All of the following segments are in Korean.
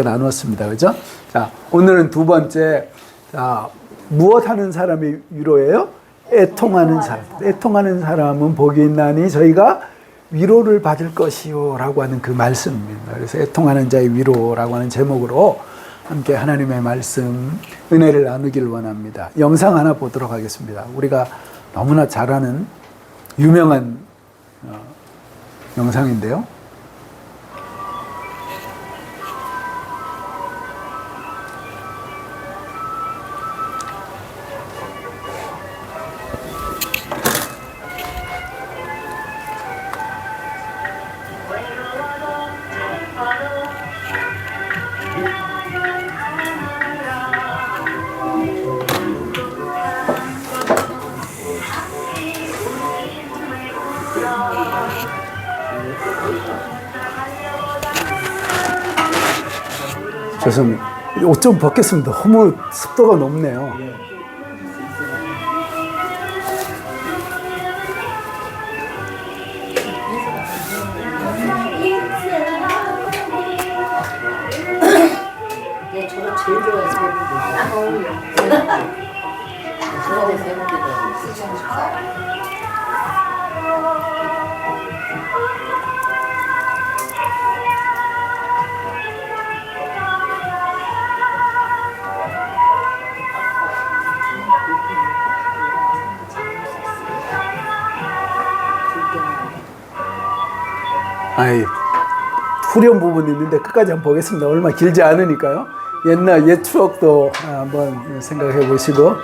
나누었습니다. 그죠? 자, 오늘은 두 번째, 자, 무엇 하는 사람이 위로예요? 애통하는 사람. 애통하는 사람은 복이 있나니 저희가 위로를 받을 것이요 라고 하는 그 말씀입니다. 그래서 애통하는 자의 위로라고 하는 제목으로 함께 하나님의 말씀, 은혜를 나누기를 원합니다. 영상 하나 보도록 하겠습니다. 우리가 너무나 잘 아는 유명한 영상인데요. 죄송합니다. 옷 좀 벗겠습니다. 너무 습도가 높네요. 네, 저거 제일 좋아해서 딱 어울려. 저거 돼서 해먹기도 쓰시고 싶어요. 아이, 후렴 부분이 있는데 끝까지 한번 보겠습니다. 얼마 길지 않으니까요. 옛 추억도 한번 생각해 보시고.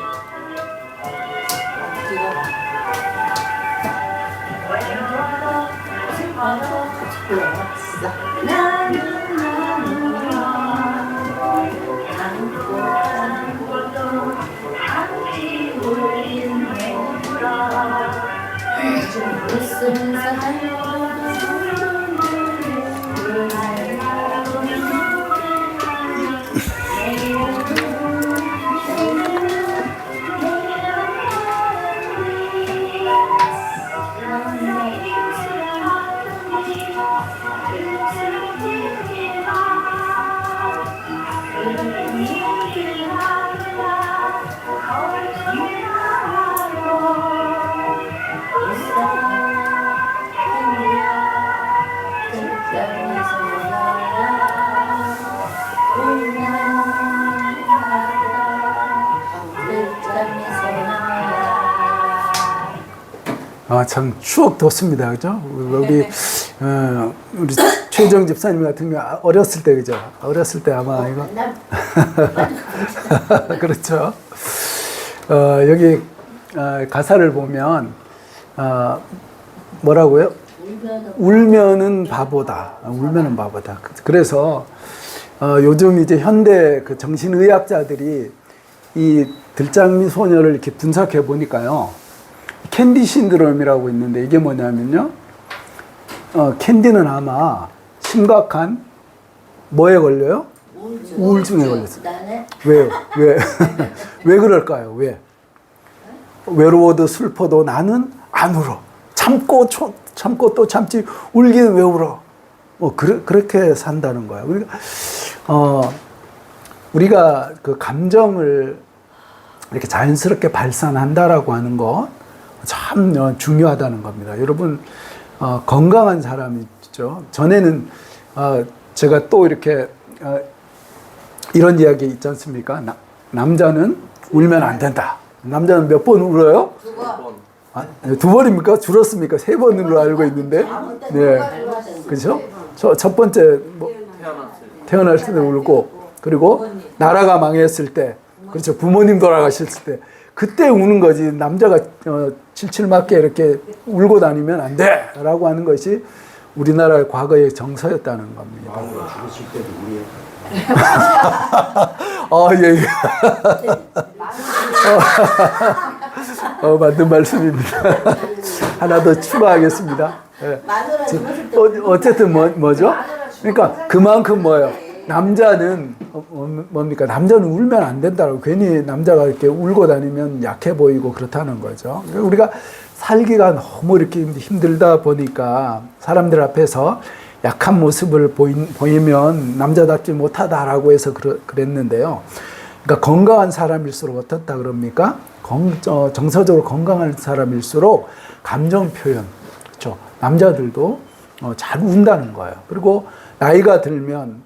참 추억 돋습니다. 그죠? 우리 최정 집사님 같은 경우 어렸을 때, 그죠? 어렸을 때 아마 이거. 그렇죠. 여기 가사를 보면, 뭐라고요? 울면은 바보다. 울면은 바보다. 그래서 요즘 이제 현대 그 정신의학자들이 이 들장미 소녀를 이렇게 분석해 보니까요. 캔디 신드롬이라고 있는데 이게 뭐냐면요. 캔디는 아마 심각한 뭐에 걸려요? 우울증에 걸렸어요. 왜요? 왜? 왜 그럴까요? 왜? 외로워도 슬퍼도 나는 안 울어. 참고 또 참지 울기는 왜 울어? 그렇게 산다는 거예요. 우리가 그 감정을 이렇게 자연스럽게 발산한다라고 하는 것 참 중요하다는 겁니다. 여러분, 건강한 사람이죠. 전에는 제가 또 이렇게 이런 이야기 있지 않습니까? 남자는 울면 안 된다. 남자는 몇 번 울어요? 두 번입니까? 줄었습니까? 세 번으로 알고 있는데. 네. 그렇죠? 첫 번째 태어났을 때 울고, 그리고 나라가 망했을 때, 그렇죠? 부모님 돌아가셨을 때, 그때 우는 거지. 남자가 칠칠맞게 이렇게 울고 다니면 안 돼! 라고 하는 것이 우리나라의 과거의 정서였다는 겁니다. 죽었을 때도 우리 예. 맞는 말씀입니다. 하나 더 추가하겠습니다. 예. 어쨌든 뭐죠? 그러니까 그만큼 뭐예요? 남자는 뭡니까? 남자는 울면 안 된다고. 괜히 남자가 이렇게 울고 다니면 약해 보이고 그렇다는 거죠. 우리가 살기가 너무 이렇게 힘들다 보니까 사람들 앞에서 약한 모습을 보이면 남자답지 못하다라고 해서 그랬는데요. 그러니까 건강한 사람일수록 어떻다 그럽니까? 정서적으로 건강한 사람일수록 감정 표현, 그렇죠? 남자들도 잘 운다는 거예요. 그리고 나이가 들면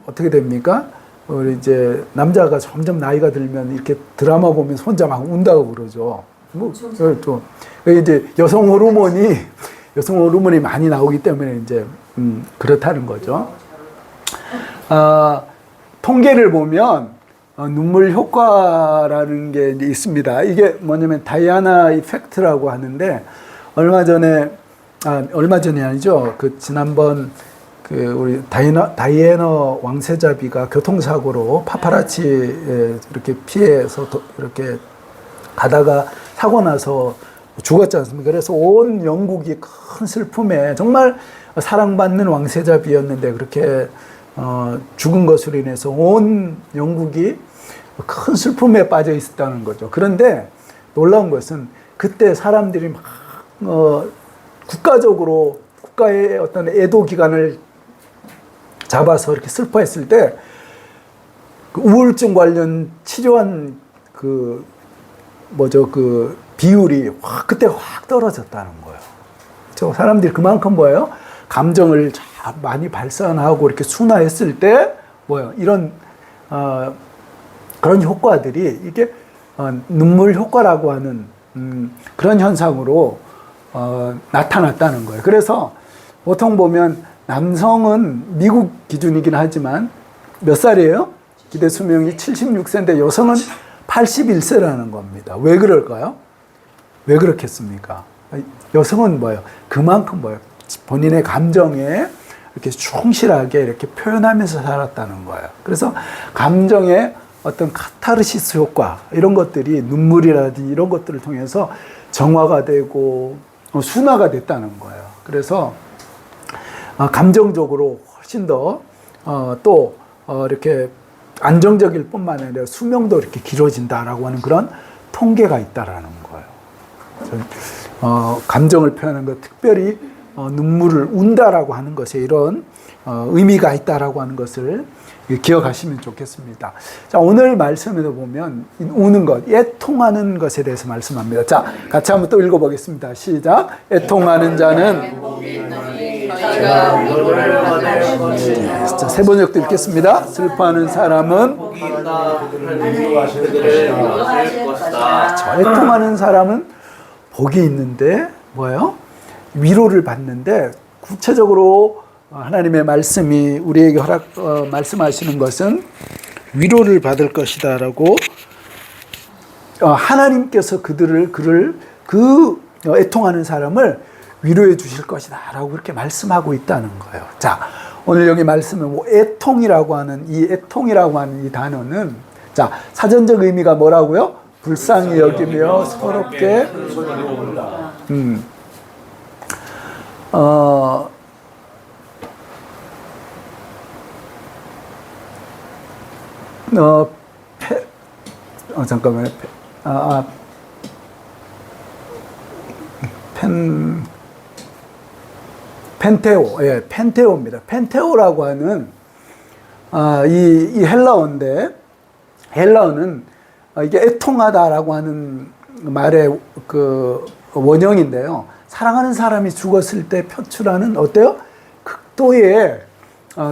어떻게 됩니까? 우리 이제 남자가 점점 나이가 들면 이렇게 드라마 보면서 혼자 막 운다고 그러죠. 뭐, 또 이제 여성 호르몬이 많이 나오기 때문에 이제 그렇다는 거죠. 통계를 보면 눈물 효과라는 게 있습니다. 이게 뭐냐면 다이아나 이펙트라고 하는데 얼마 전에 아니죠. 그 지난번 우리 다이애나 왕세자비가 교통사고로 파파라치에 이렇게 피해서 이렇게 가다가 사고 나서 죽었지 않습니까? 그래서 온 영국이 큰 슬픔에 정말 사랑받는 왕세자비였는데 그렇게 죽은 것으로 인해서 온 영국이 큰 슬픔에 빠져 있었다는 거죠. 그런데 놀라운 것은 그때 사람들이 막 국가의 어떤 애도 기간을 잡아서 이렇게 슬퍼했을 때 그 우울증 관련 치료한 그 비율이 그때 확 떨어졌다는 거예요. 저 사람들이 그만큼 뭐예요? 감정을 많이 발산하고 이렇게 순화했을 때 이런 그런 효과들이 이게 눈물 효과라고 하는 그런 현상으로 나타났다는 거예요. 그래서 보통 보면 남성은 미국 기준이긴 하지만 몇 살이에요? 기대 수명이 76세인데 여성은 81세라는 겁니다. 왜 그럴까요? 왜 그렇겠습니까? 여성은 그만큼 본인의 감정에 이렇게 충실하게 이렇게 표현하면서 살았다는 거예요. 그래서 감정의 어떤 카타르시스 효과, 이런 것들이 눈물이라든지 이런 것들을 통해서 정화가 되고 순화가 됐다는 거예요. 그래서 감정적으로 훨씬 더 또 이렇게 안정적일 뿐만 아니라 수명도 이렇게 길어진다라고 하는 그런 통계가 있다라는 거예요. 감정을 표현하는 것, 특별히 눈물을 운다라고 하는 것에 이런 의미가 있다라고 하는 것을 기억하시면 좋겠습니다. 자, 오늘 말씀에도 보면 우는 것, 애통하는 것에 대해서 말씀합니다. 자, 같이 한번 또 읽어보겠습니다. 시작. 애통하는 자는 자, 세 번역도 읽겠습니다. 슬퍼하는 사람은 애통하는 사람은 복이 있는데 뭐예요? 위로를 받는데 구체적으로 하나님의 말씀이 우리에게 말씀하시는 것은 위로를 받을 것이다라고 하나님께서 그를 애통하는 사람을 위로해 주실 것이다라고 그렇게 말씀하고 있다는 거예요. 자, 오늘 여기 말씀은 애통이라고 하는 이 단어는 자, 사전적 의미가 뭐라고요? 불쌍히 여기며 서럽게 잠깐만요. 펜테오, 펜테오입니다. 펜테오라고 하는 이 헬라어인데 헬라어는 이게 애통하다라고 하는 말의 그 원형인데요. 사랑하는 사람이 죽었을 때 표출하는 어때요? 극도의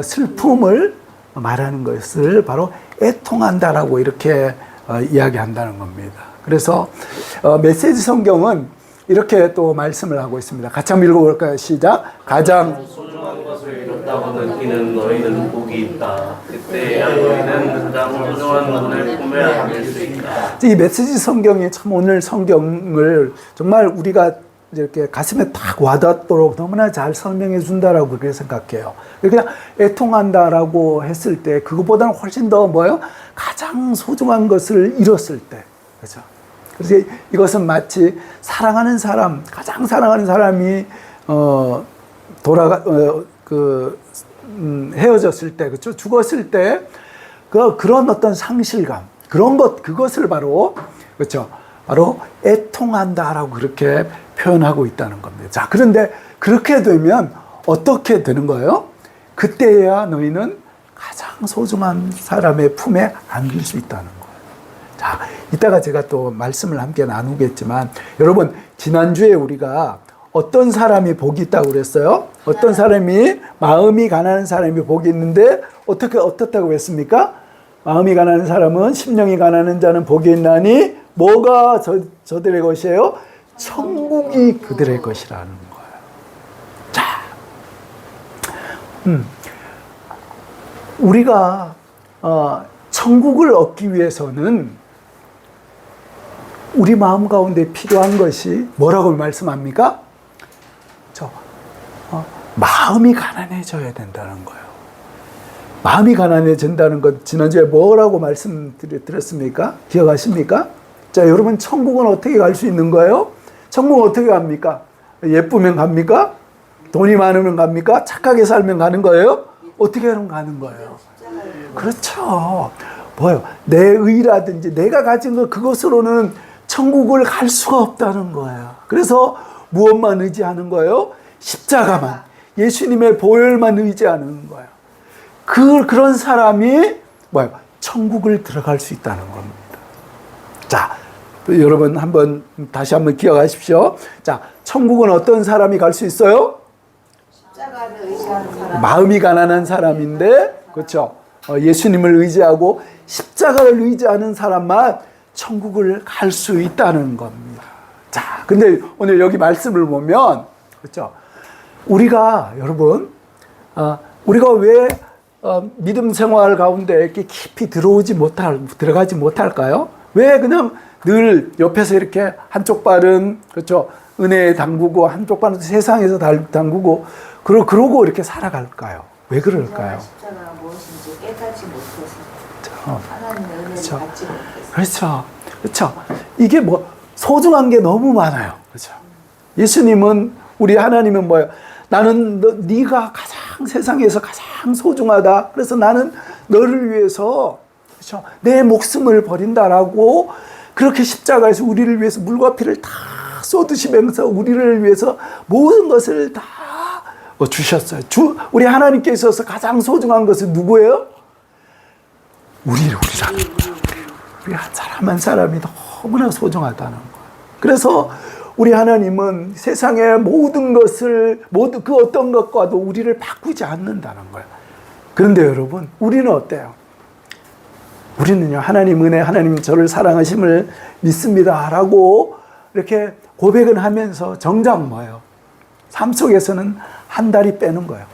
슬픔을 말하는 것을 바로 애통한다라고 이렇게 이야기한다는 겁니다. 그래서 메시지 성경은 이렇게 또 말씀을 하고 있습니다. 같이 한번 읽어볼까요? 시작. 가장 소중한 것을 잃었다고 느끼는 너희는 복이 있다. 그때야 너희는 가장 소중한 것을 품에 안길 수 있다. 이 메시지 성경이 참 오늘 성경을 정말 우리가 이렇게 가슴에 딱 와닿도록 너무나 잘 설명해 준다라고 그렇게 생각해요. 그냥 애통한다라고 했을 때 그것보다는 훨씬 더 가장 소중한 것을 잃었을 때. 그렇죠? 그래서 이것은 마치 사랑하는 사람, 가장 사랑하는 사람이 헤어졌을 때, 그렇죠? 죽었을 때 그런 어떤 상실감, 그것을 바로, 그렇죠? 바로 애통한다라고 그렇게 표현하고 있다는 겁니다. 자, 그런데 그렇게 되면 어떻게 되는 거예요? 그때야 너희는 가장 소중한 사람의 품에 안길 수 있다는 거예요. 자, 이따가 제가 또 말씀을 함께 나누겠지만, 여러분, 지난주에 우리가 어떤 사람이 복이 있다고 그랬어요? 어떤 사람이, 마음이 가난한 사람이 복이 있는데, 어떻다고 했습니까? 마음이 가난한 사람은, 심령이 가난한 자는 복이 있나니, 뭐가 저들의 것이에요? 천국이 그들의 것이라는 거예요. 자, 우리가 천국을 얻기 위해서는 우리 마음 가운데 필요한 것이 뭐라고 말씀합니까? 마음이 가난해져야 된다는 거예요. 마음이 가난해진다는 것 지난주에 뭐라고 말씀드렸습니까? 기억하십니까? 자, 여러분, 천국은 어떻게 갈 수 있는 거예요? 천국은 어떻게 갑니까? 예쁘면 갑니까? 돈이 많으면 갑니까? 착하게 살면 가는 거예요? 어떻게 하면 가는 거예요? 그렇죠. 뭐요? 내 의라든지 내가 가진 것, 그것으로는 천국을 갈 수가 없다는 거예요. 그래서 무엇만 의지하는 거예요? 십자가만, 예수님의 보혈만 의지하는 거예요. 그런 사람이 뭐예요? 천국을 들어갈 수 있다는 겁니다. 자, 여러분 다시 한번 기억하십시오. 자, 천국은 어떤 사람이 갈 수 있어요? 십자가를 의지하는 사람. 마음이 가난한 사람인데, 그렇죠? 예수님을 의지하고 십자가를 의지하는 사람만 천국을 갈 수 있다는 겁니다. 자, 근데 오늘 여기 말씀을 보면, 그렇죠? 우리가 왜 믿음 생활 가운데 이렇게 깊이 들어가지 못할까요? 왜 그냥 늘 옆에서 이렇게 한쪽 발은, 그렇죠, 은혜에 담그고 한쪽 발은 세상에서 담그고 그러고 이렇게 살아갈까요? 왜 그럴까요? 십자가가 무엇인지 깨닫지 못해서, 하나님의 은혜를 그렇죠. 받지 못해서. 그렇죠. 이게 뭐 소중한 게 너무 많아요. 그렇죠. 예수님은, 우리 하나님은 뭐예요? 나는 네가 가장 세상에서 가장 소중하다. 그래서 나는 너를 위해서, 그렇죠, 내 목숨을 버린다라고 그렇게 십자가에서 우리를 위해서 물과 피를 다 쏟으시면서 우리를 위해서 모든 것을 다 주셨어요. 우리 하나님께 있어서 가장 소중한 것은 누구예요? 우리라는 거예요. 우리 한 사람 한 사람이 너무나 소중하다는 거예요. 그래서 우리 하나님은 세상의 모든 것을, 그 어떤 것과도 우리를 바꾸지 않는다는 거예요. 그런데 여러분, 우리는 어때요? 우리는요, 하나님 은혜, 하나님 저를 사랑하심을 믿습니다 라고 이렇게 고백은 하면서 정작 뭐예요? 삶 속에서는 한 다리 빼는 거예요.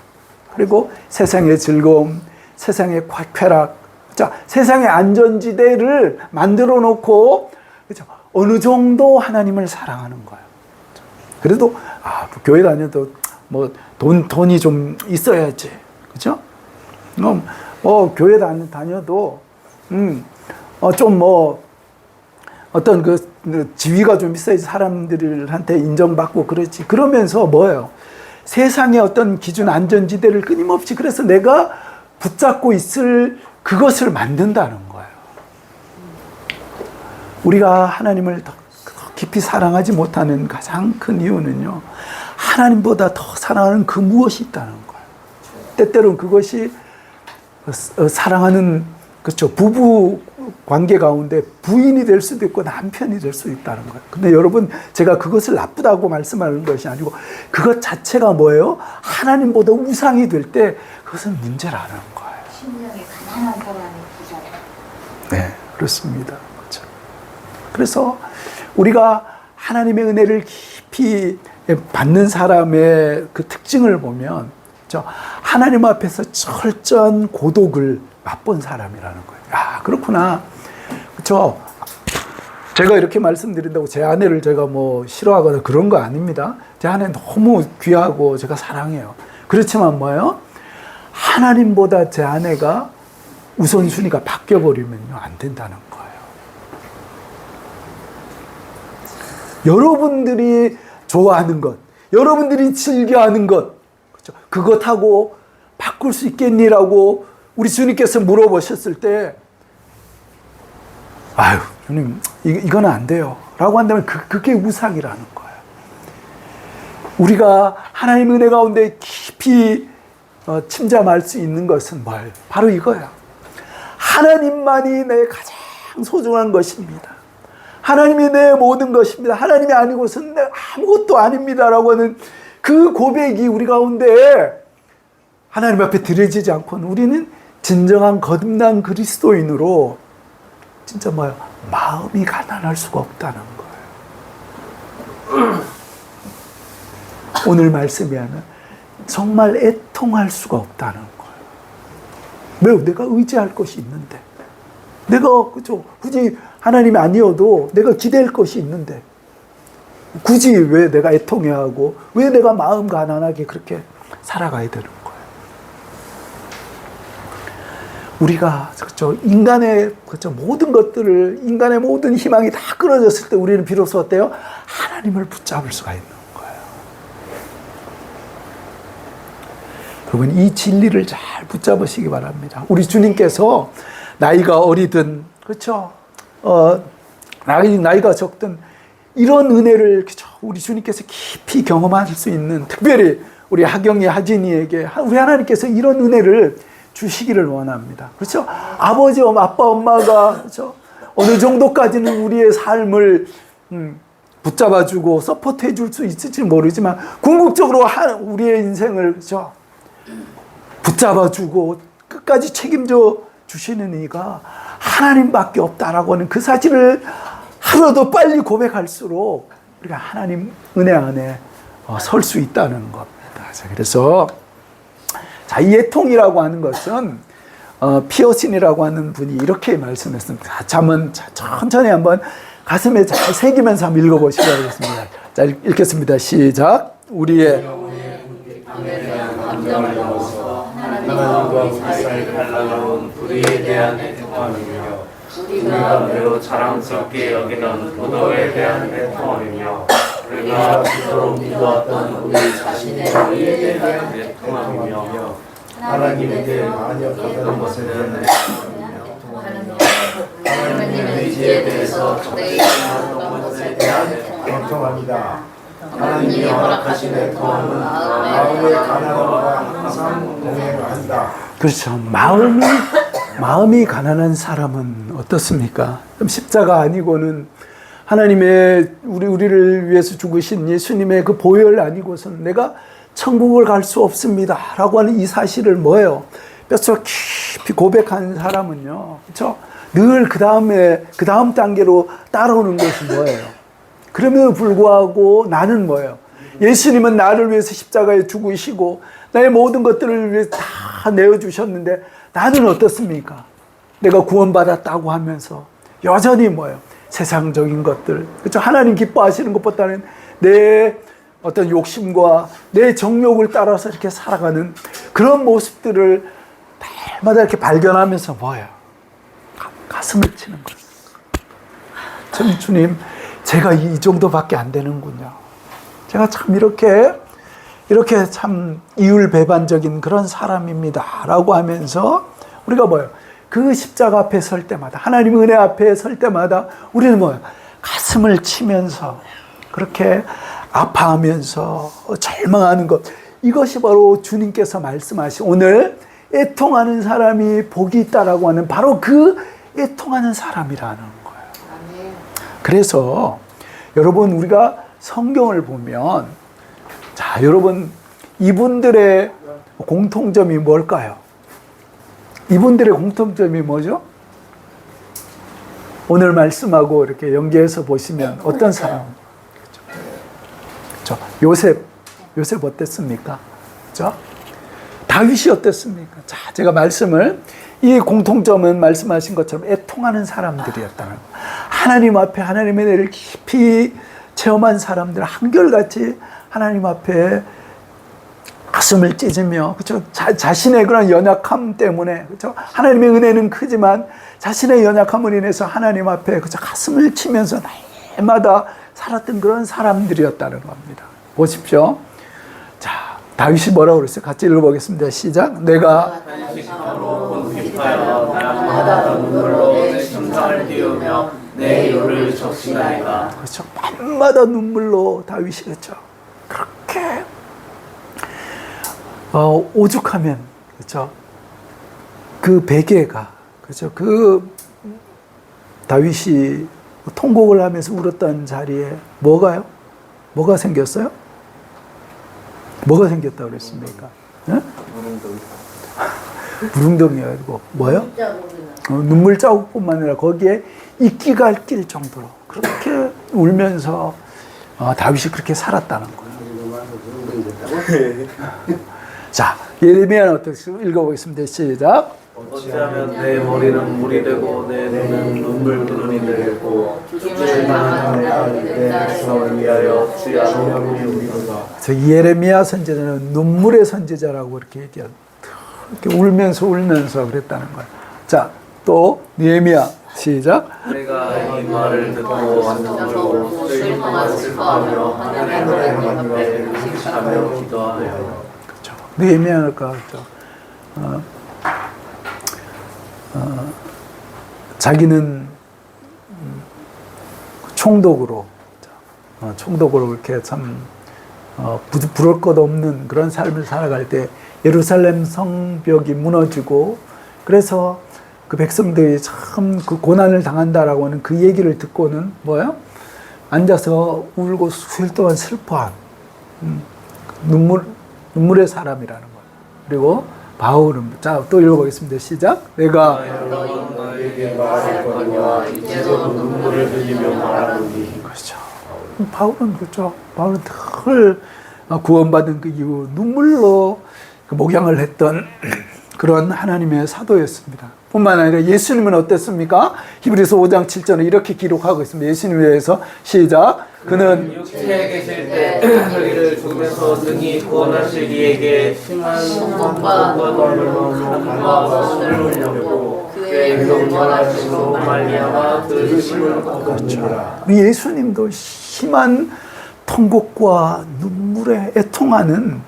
그리고 세상의 즐거움, 세상의 쾌락, 자, 세상의 안전지대를 만들어 놓고, 그렇죠, 어느 정도 하나님을 사랑하는 거예요. 그래도 교회 다녀도 뭐 돈이 좀 있어야지, 그렇죠? 교회 다녀도 좀 뭐 어떤 그 지위가 좀 있어야지 사람들한테 인정받고 그렇지. 그러면서 뭐예요? 세상의 어떤 기준 안전지대를 끊임없이, 그래서 내가 붙잡고 있을 그것을 만든다는 거예요. 우리가 하나님을 더 깊이 사랑하지 못하는 가장 큰 이유는요, 하나님보다 더 사랑하는 그 무엇이 있다는 거예요. 때때로는 그것이 사랑하는, 그렇죠, 부부 관계 가운데 부인이 될 수도 있고 남편이 될 수 있다는 거예요. 근데 여러분, 제가 그것을 나쁘다고 말씀하는 것이 아니고 그것 자체가 뭐예요? 하나님보다 우상이 될 때 그것은 문제라는 거예요. 심령이 가난한 사람이 부자다. 네, 그렇습니다. 그렇죠. 그래서 우리가 하나님의 은혜를 깊이 받는 사람의 그 특징을 보면, 그렇죠, 하나님 앞에서 철저한 고독을 맛본 사람이라는 거예요. 그렇구나. 그렇죠. 제가 이렇게 말씀드린다고 제 아내를 제가 뭐 싫어하거나 그런 거 아닙니다. 제 아내 너무 귀하고 제가 사랑해요. 그렇지만 뭐예요? 하나님보다 제 아내가 우선순위가 바뀌어버리면요, 안 된다는 거예요. 여러분들이 좋아하는 것, 여러분들이 즐겨하는 것, 그렇죠? 그것하고 바꿀 수 있겠니라고 우리 주님께서 물어보셨을 때, 아유, 주님, 이건 안 돼요 라고 한다면 그게 우상이라는 거예요. 우리가 하나님 은혜 가운데 깊이 침잠할 수 있는 것은 뭐예요? 바로 이거야. 하나님만이 내 가장 소중한 것입니다. 하나님이 내 모든 것입니다. 하나님이 아니고서는 내가 아무것도 아닙니다라고 하는 그 고백이 우리 가운데 하나님 앞에 드려지지 않고는 우리는 진정한 거듭난 그리스도인으로 진짜 뭐야? 마음이 가난할 수가 없다는 거예요. 오늘 말씀이 하면 정말 애통할 수가 없다는 거예요. 왜? 내가 의지할 것이 있는데. 내가 그죠? 굳이 하나님이 아니어도 내가 기댈 것이 있는데 굳이 왜 내가 애통해야 하고 왜 내가 마음 가난하게 그렇게 살아가야 되는 거예요. 우리가 그렇죠? 인간의 그렇죠? 모든 것들을 인간의 모든 희망이 다 끊어졌을 때 우리는 비로소 어때요? 하나님을 붙잡을 수가 있는 거예요. 여러분 이 진리를 잘 붙잡으시기 바랍니다. 우리 주님께서 나이가 어리든 그렇죠? 나이가 적든 이런 은혜를 우리 주님께서 깊이 경험할 수 있는 특별히 우리 하경이 하진이에게 우리 하나님께서 이런 은혜를 주시기를 원합니다. 그렇죠? 아버지, 아빠, 엄마가 그렇죠? 어느 정도까지는 우리의 삶을 붙잡아주고 서포트해줄 수 있을지 모르지만 궁극적으로 우리의 인생을 그렇죠? 붙잡아주고 끝까지 책임져 주시는 이가 하나님밖에 없다라고 하는 그 사실을 하루도 빨리 고백할수록 우리가 하나님 은혜 안에 설 수 있다는 겁니다. 그래서 자, 이 애통이라고 하는 것은 피어신이라고 하는 분이 이렇게 말씀했습니다. 잠은 천천히 한번 가슴에 잘 새기면서 한번 읽어보시기 바라겠습니다. 자, 읽겠습니다. 시작. 우리의 감에 대한 감정을 넘어서 하나님과 우리 사이를 갈라놓은 불의에 대한 애통함이며 우리가 매우 자랑스럽게 여기던 도덕에 대한 애통함이며 우리가 그토록 믿어왔던 우리 자신의 의에 대한 애통함이며 하나님께 만족하던 것에 대한 애통함이며 하나님의 의지에 대해서 적대히 생각하던 것에 대한 애통함이다. 하나님이 허락하신 애통함은 마음의 가난함과 항상 동행을 한다. 그렇죠. 마음이 가난한 사람은 어떻습니까? 그럼 십자가 아니고는 하나님의 우리를 위해서 죽으신 예수님의 그 보혈 아니고서는 내가 천국을 갈 수 없습니다라고 하는 이 사실을 뭐예요? 뼛속 깊이 고백한 사람은요, 그렇죠? 늘 그 다음 단계로 따라오는 것이 뭐예요? 그럼에도 불구하고 나는 뭐예요? 예수님은 나를 위해서 십자가에 죽으시고 나의 모든 것들을 위해서 다 내어주셨는데 나는 어떻습니까? 내가 구원받았다고 하면서 여전히 뭐예요? 세상적인 것들, 그렇죠? 하나님 기뻐하시는 것보다는 내 어떤 욕심과 내 정욕을 따라서 이렇게 살아가는 그런 모습들을 날마다 이렇게 발견하면서 뭐예요? 가슴을 치는 거예요. 참 주님, 제가 이 정도밖에 안 되는군요. 제가 참 이렇게 참 이율배반적인 그런 사람입니다. 라고 하면서 우리가 뭐예요? 그 십자가 앞에 설 때마다, 하나님 은혜 앞에 설 때마다 우리는 뭐예요? 가슴을 치면서 그렇게 아파하면서 절망하는 것. 이것이 바로 주님께서 말씀하신 오늘 애통하는 사람이 복이 있다라고 하는 바로 그 애통하는 사람이라는 거예요. 그래서 여러분 우리가 성경을 보면 자, 여러분 이분들의 공통점이 뭘까요? 이분들의 공통점이 뭐죠? 오늘 말씀하고 이렇게 연계해서 보시면 어떤 사람? 그렇죠? 요셉 어땠습니까? 그렇죠? 다윗이 어땠습니까? 자, 제가 이 공통점은 말씀하신 것처럼 애통하는 사람들이었다는 거예요. 하나님 앞에 하나님의 은혜를 깊이 체험한 사람들, 한결같이 하나님 앞에 가슴을 찢으며, 그렇죠? 자신의 그런 연약함 때문에, 그렇죠? 하나님의 은혜는 크지만 자신의 연약함을 인해서 하나님 앞에 그렇죠? 가슴을 치면서 날마다 살았던 그런 사람들이었다는 겁니다. 보십시오. 자, 다윗이 뭐라고 그랬어요? 같이 읽어보겠습니다. 시작. 내가 기뻐하여 날마다 눈물로 내 심장을 띄우며 내 혀를 적시나이다. 그렇죠. 밤마다 눈물로 다윗이 그렇죠. 그렇게 오죽하면, 그렇죠? 그 베개가, 그렇죠? 그 다윗이 통곡을 하면서 울었던 자리에 뭐가요? 뭐가 생겼어요? 뭐가 생겼다고 그랬습니까? 무릉덩이가 아니고 뭐요? 눈물 자국뿐만 아니라 거기에 이끼가 낄 정도로 그렇게 울면서 다윗이 그렇게 살았다는 거예요. 자, 예레미야는 어떻게 읽어보겠습니다. 시작. 어찌하면 내 머리는 물이 되고 내 눈은 눈물 구름이 되고 주의 나는 내 백성을 위하여 어찌하며 우리로다. 예레미야 선지자는 눈물의 선지자라고 이렇게 얘기한, 이렇게 울면서 그랬다는 거예요. 자, 또 느헤미야 시작. 내가 이 말을 듣고 눈물로 슬픔만 슬퍼하며 하나님의 앞에 의식하며 기도하여. 그렇죠. 느헤미야가 자기는 총독으로 이렇게 참 부를 것 없는 그런 삶을 살아갈 때 예루살렘 성벽이 무너지고 그래서 그 백성들이 참 그 고난을 당한다라고 하는 그 얘기를 듣고는 뭐예요? 앉아서 울고 수일 동안 슬퍼한 눈물의 사람이라는 거예요. 그리고 바울은 자, 또 읽어보겠습니다. 시작. 내가 여러분 너에게 말할 거니와 이제도 눈물을 흘리며 말하노니. 그렇죠. 바울은 그렇죠. 바울은 늘 구원받은 그 이후 눈물로 그 목양을 했던 그런 하나님의 사도였습니다. 뿐만 아니라 예수님은 어땠습니까? 히브리서 5장 7절에 이렇게 기록하고 있습니다. 예수님에 대해서 시작. 그는 육체에 계실 때 자기를 죽음에서 능히 구원하실 이에게 심한 고통과 눈물과 숨을 흘렸고 그의 영원하심으로 말미암아 들으심을 거두니라. 우리 예수님도 심한 통곡과 눈물에 애통하는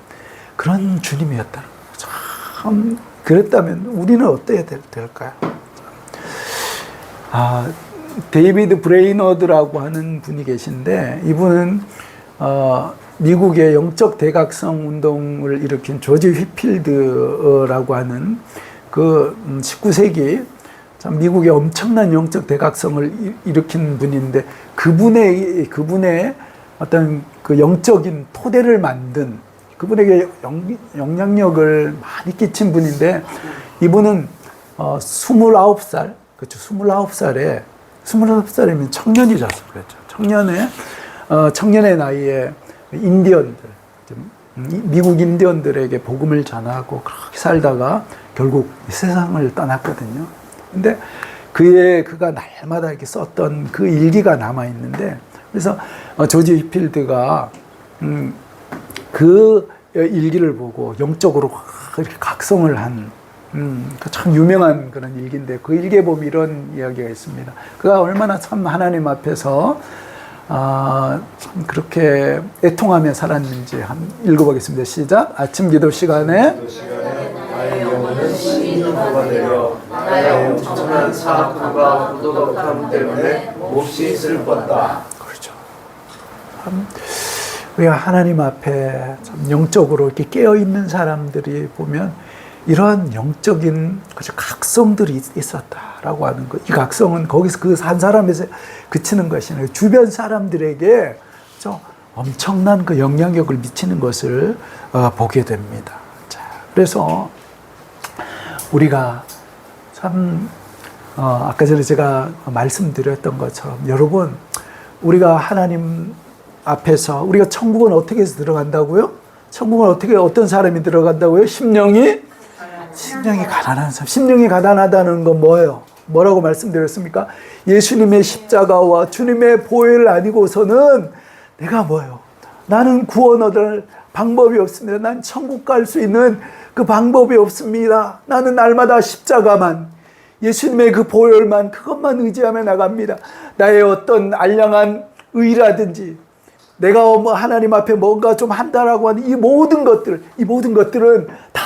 그런 주님이었다는 거죠. 참 그랬다면 우리는 어때야 될까요? 데이비드 브레이너드라고 하는 분이 계신데 이분은 미국의 영적 대각성 운동을 일으킨 조지 휘필드라고 하는 그 19세기 참 미국의 엄청난 영적 대각성을 일으킨 분인데 그분의 어떤 그 영적인 토대를 만든 그분에게 영향력을 많이 끼친 분인데 이분은 29살, 그렇죠. 29살이면 청년이라서 그랬죠. 청년의 나이에 인디언들, 미국 인디언들에게 복음을 전하고 그렇게 살다가 결국 세상을 떠났거든요. 근데 그가 날마다 이렇게 썼던 그 일기가 남아 있는데 그래서 조지 휘필드가 그 일기를 보고 영적으로 이렇게 각성을 한 참 유명한 그런 일기인데 그 일기에 보면 이런 이야기가 있습니다. 그가 얼마나 참 하나님 앞에서 참 그렇게 애통하며 살았는지 한번 읽어보겠습니다. 시작. 아침 기도 시간에 나의 영혼은 신인도가 되려 나의 엄청난 사악함과 부도덕함 때문에 몹시 슬펐다. 그렇죠. 참 우리가 하나님 앞에 참 영적으로 이렇게 깨어 있는 사람들이 보면 이러한 영적인 각성들이 있었다라고 하는 것. 이 각성은 거기서 그 한 사람에서 그치는 것이 아니라 주변 사람들에게 엄청난 그 영향력을 미치는 것을 보게 됩니다. 자, 그래서 우리가 참 아까 전에 제가 말씀드렸던 것처럼 여러분 우리가 하나님 앞에서 우리가 천국은 어떻게 해서 들어간다고요? 천국은 어떻게 어떤 사람이 들어간다고요? 심령이 가난한 사람. 심령이 가난하다는 건 뭐예요? 뭐라고 말씀드렸습니까? 예수님의 십자가와 주님의 보혈을 아니고서는 내가 뭐예요? 나는 구원 얻을 방법이 없습니다. 난 천국 갈 수 있는 그 방법이 없습니다. 나는 날마다 십자가만 예수님의 그 보혈만 그것만 의지하며 나갑니다. 나의 어떤 알량한 의라든지 내가 하나님 앞에 뭔가 좀 한다라고 하는 이 모든 것들은 다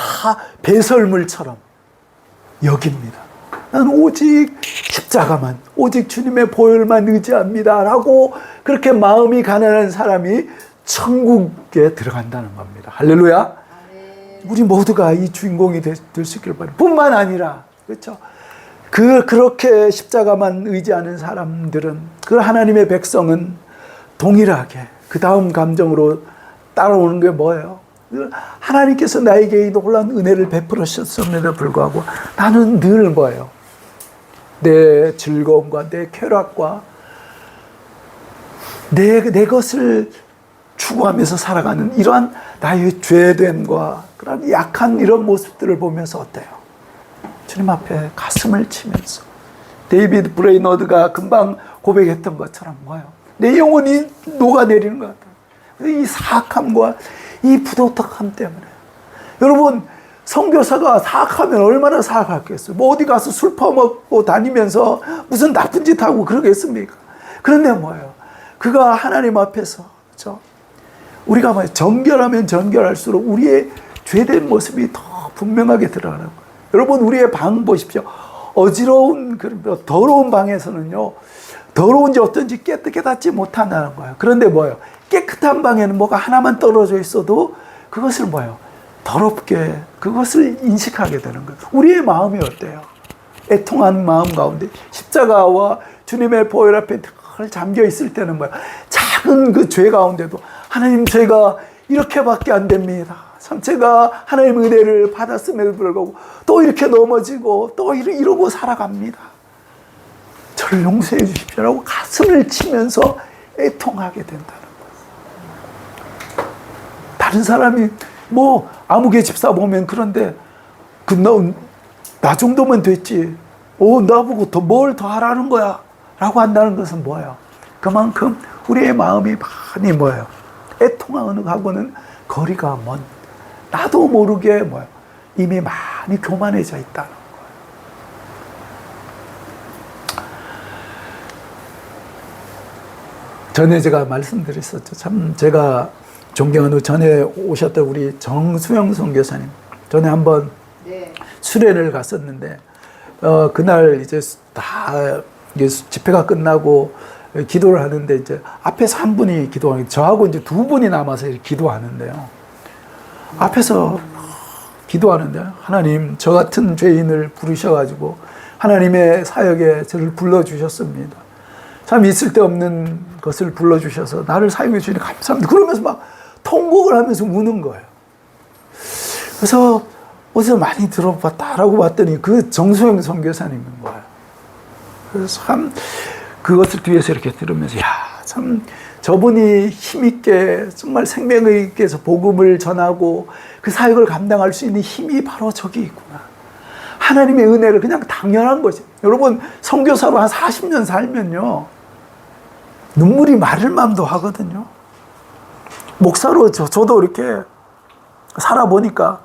배설물처럼 여깁니다. 나는 오직 십자가만, 오직 주님의 보혈만 의지합니다. 라고 그렇게 마음이 가난한 사람이 천국에 들어간다는 겁니다. 할렐루야. 우리 모두가 이 주인공이 될 수 있길 바랍니다. 뿐만 아니라, 그렇죠? 그렇게 십자가만 의지하는 사람들은, 그 하나님의 백성은 동일하게 그 다음 감정으로 따라오는 게 뭐예요? 하나님께서 나에게 이 놀라운 은혜를 베풀으셨음에도 불구하고 나는 늘 뭐예요? 내 즐거움과 내 쾌락과 내 것을 추구하면서 살아가는 이러한 나의 죄됨과 그런 약한 이런 모습들을 보면서 어때요? 주님 앞에 가슴을 치면서 데이비드 브레이너드가 금방 고백했던 것처럼 뭐예요? 내 영혼이 녹아내리는 것 같아요. 이 사악함과 이 부도덕함 때문에. 여러분, 선교사가 사악하면 얼마나 사악하겠어요? 뭐 어디 가서 술 퍼먹고 다니면서 무슨 나쁜 짓 하고 그러겠습니까? 그런데 뭐예요? 그가 하나님 앞에서, 그렇죠? 우리가 뭐예요? 정결하면 정결할수록 우리의 죄된 모습이 더 분명하게 드러나는 거예요. 여러분, 우리의 방 보십시오. 어지러운, 더러운 방에서는요, 더러운지 어떤지 깨닫지 못한다는 거예요. 그런데 뭐예요? 깨끗한 방에는 뭐가 하나만 떨어져 있어도 그것을 뭐예요? 더럽게 그것을 인식하게 되는 거예요. 우리의 마음이 어때요? 애통한 마음 가운데 십자가와 주님의 보혈 앞에 늘 잠겨 있을 때는 뭐예요? 작은 그 죄 가운데도 하나님, 제가 이렇게밖에 안 됩니다. 참 제가 하나님의 은혜를 받았음에도 불구하고 또 이렇게 넘어지고 또 이러고 살아갑니다. 저를 용서해 주십시오라고 가슴을 치면서 애통하게 된다는 거예요. 다른 사람이 뭐 아무개 집사 보면 그런데 나 정도면 됐지. 나보고 뭘 더 하라는 거야? 라고 한다는 것은 뭐예요? 그만큼 우리의 마음이 많이 뭐예요? 애통하고는 거리가 먼, 나도 모르게 뭐예요? 이미 많이 교만해져 있다는 거예요. 전에 제가 말씀드렸었죠. 참 제가 존경하는 전에 오셨던 우리 정수영 선교사님, 전에 한번 수련을 갔었는데 그날 이제 다 집회가 끝나고 기도를 하는데 이제 앞에서 한 분이 기도하는, 저하고 이제 두 분이 남아서 이렇게 기도하는데요. 앞에서 기도하는데, 하나님, 저 같은 죄인을 부르셔가지고 하나님의 사역에 저를 불러주셨습니다. 참 있을 데 없는 것을 불러주셔서 나를 사용해 주시니 감사합니다. 그러면서 막 통곡을 하면서 우는 거예요. 그래서 어디서 많이 들어봤다라고 봤더니 그 정수영 선교사님인 거예요. 그래서 참 그것을 뒤에서 이렇게 들으면서, 참 저분이 힘있게 정말 생명의 있게서 복음을 전하고 그 사역을 감당할 수 있는 힘이 바로 저기 있구나. 하나님의 은혜를 그냥 당연한 거지. 여러분, 선교사로 한 40년 살면요, 눈물이 마를 맘도 하거든요. 목사로 저도 이렇게 살아보니까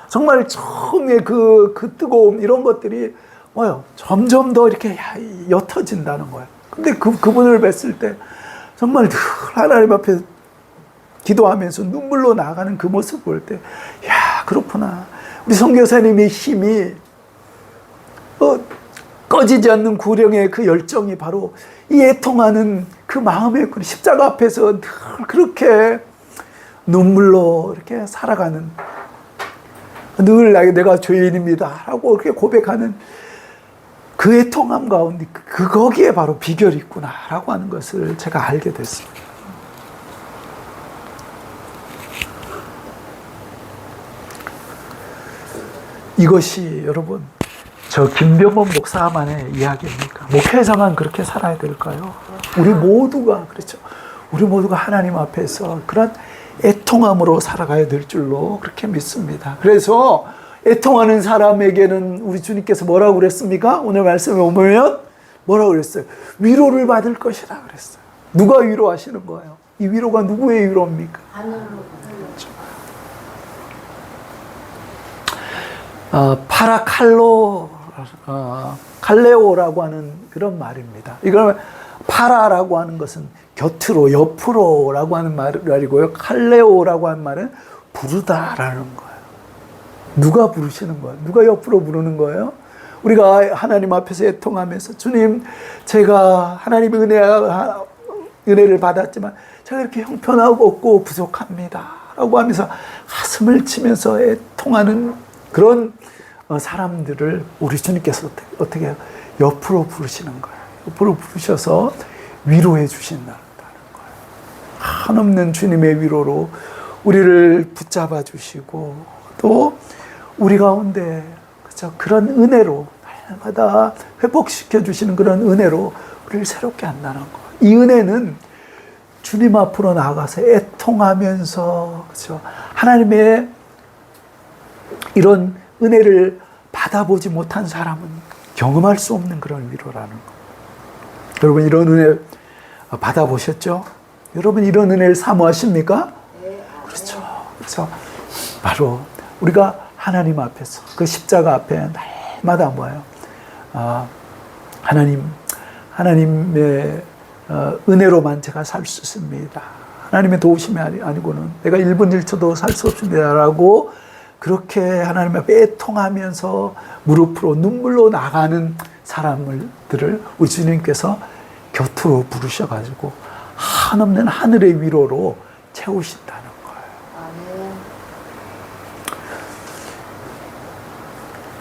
정말 처음에 그 뜨거움, 이런 것들이 뭐예요? 점점 더 이렇게 옅어진다는 거예요. 근데 그분을 뵀을 때 정말 늘 하나님 앞에 기도하면서 눈물로 나가는 그 모습 볼 때, 그렇구나. 우리 선교사님의 힘이, 꺼지지 않는 구령의 그 열정이 바로 이 애통하는 그 마음의 십자가 앞에서 늘 그렇게 눈물로 이렇게 살아가는, 늘 내가 죄인입니다 라고 그렇게 고백하는 그 애통함 가운데 거기에 바로 비결이 있구나 라고 하는 것을 제가 알게 됐습니다. 이것이 여러분, 저 김병범 목사만의 이야기입니까? 목회자만 그렇게 살아야 될까요? 우리 모두가, 그렇죠. 우리 모두가 하나님 앞에서 그런 애통함으로 살아가야 될 줄로 그렇게 믿습니다. 그래서 애통하는 사람에게는 우리 주님께서 뭐라고 그랬습니까? 오늘 말씀에 오면 뭐라고 그랬어요? 위로를 받을 것이라 그랬어요. 누가 위로하시는 거예요? 이 위로가 누구의 위로입니까? 그렇죠. 칼레오라고 하는 그런 말입니다. 이걸 파라라고 하는 것은 곁으로, 옆으로라고 하는 말이고요. 칼레오라고 하는 말은 부르다라는 거예요. 누가 부르시는 거예요? 누가 옆으로 부르는 거예요? 우리가 하나님 앞에서 애통하면서, 주님, 제가 하나님의 은혜를 받았지만 제가 이렇게 형편하고 없고 부족합니다 라고 하면서 가슴을 치면서 애통하는 그런 사람들을 우리 주님께서 어떻게 해요? 옆으로 부르시는 거예요. 옆으로 부르셔서 위로해 주신다는 거예요. 한없는 주님의 위로로 우리를 붙잡아 주시고 또 우리 가운데 그렇죠? 그런 은혜로 날마다 회복시켜 주시는 그런 은혜로 우리를 새롭게 한다는 거예요. 이 은혜는 주님 앞으로 나아가서 애통하면서 그렇죠? 하나님의 이런 은혜를 받아보지 못한 사람은 경험할 수 없는 그런 위로라는 거예요. 여러분 이런 은혜 받아보셨죠? 여러분 이런 은혜를 사모하십니까? 그렇죠. 그렇죠. 바로 우리가 하나님 앞에서 그 십자가 앞에 날마다 뭐예요? 하나님의 은혜로만 제가 살 수 있습니다. 하나님의 도우심이 아니고는 내가 1분 1초도 살 수 없습니다라고 그렇게 하나님 앞에 애통하면서 무릎으로 눈물로 나가는 사람들을 우리 주님께서 곁으로 부르셔가지고 한없는 하늘의 위로로 채우신다는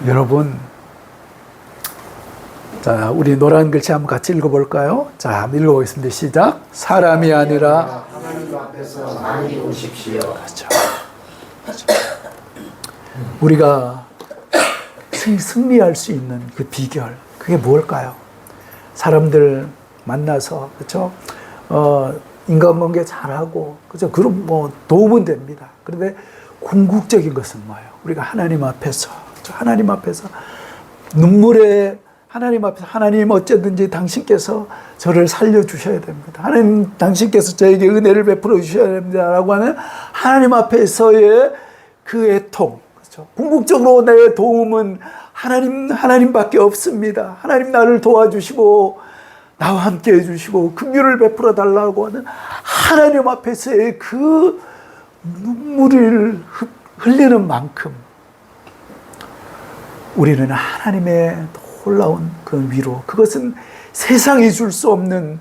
거예요. 여러분, 자, 우리 노란 글씨 한번 같이 읽어볼까요? 자, 한번 읽어보겠습니다. 시작. 사람이 아니라 하나님 앞에서 많이 오십시오. 그렇죠. 우리가 승리할 수 있는 그 비결, 그게 뭘까요? 사람들 만나서, 그렇죠? 인간관계 잘하고, 그렇죠? 그럼 뭐 도움은 됩니다. 그런데 궁극적인 것은 뭐예요? 우리가 하나님 앞에서, 그렇죠? 하나님 앞에서 눈물에 하나님 앞에서 하나님 어쨌든지 당신께서 저를 살려주셔야 됩니다. 하나님 당신께서 저에게 은혜를 베풀어 주셔야 됩니다라고 하는 하나님 앞에서의 그 애통. 그렇죠? 궁극적으로 내 도움은 하나님밖에 없습니다. 하나님 나를 도와주시고 나와 함께 해주시고 긍휼을 베풀어 달라고 하는 하나님 앞에서의 그 눈물을 흘리는 만큼 우리는 하나님의 놀라운 그 위로, 그것은 세상이 줄 수 없는,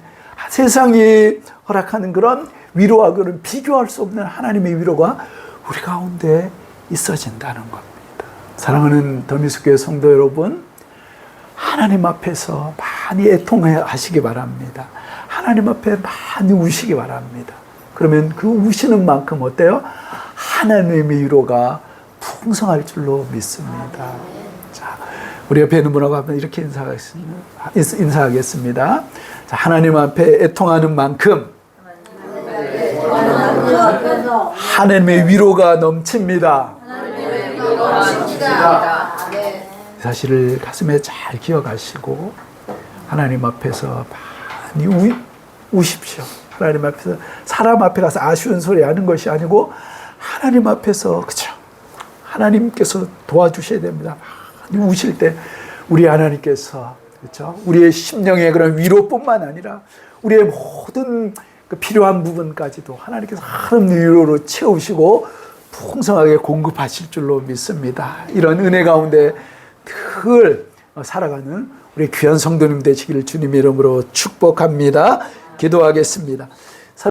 세상이 허락하는 그런 위로와 그런 비교할 수 없는 하나님의 위로가 우리 가운데 있어진다는 겁니다. 사랑하는 더미숙교회 성도 여러분, 하나님 앞에서 많이 애통하시기 바랍니다. 하나님 앞에 많이 우시기 바랍니다. 그러면 그 우시는 만큼 어때요? 하나님의 위로가 풍성할 줄로 믿습니다. 자, 우리 옆에 있는 분하고 한번 이렇게 인사하겠습니다. 자, 하나님 앞에 애통하는 만큼 하나님의 위로가 넘칩니다. 사실을 가슴에 잘 기억하시고 하나님 앞에서 많이 우십시오. 하나님 앞에서 사람 앞에 가서 아쉬운 소리 하는 것이 아니고 하나님 앞에서 그렇죠. 하나님께서 도와주셔야 됩니다. 많이 우실 때 우리 하나님께서 그렇죠. 우리의 심령의 그런 위로뿐만 아니라 우리의 모든 그 필요한 부분까지도 하나님께서 하나님 위로로 채우시고 풍성하게 공급하실 줄로 믿습니다. 이런 은혜 가운데 늘 살아가는 우리 귀한 성도님 되시기를 주님의 이름으로 축복합니다. 기도하겠습니다.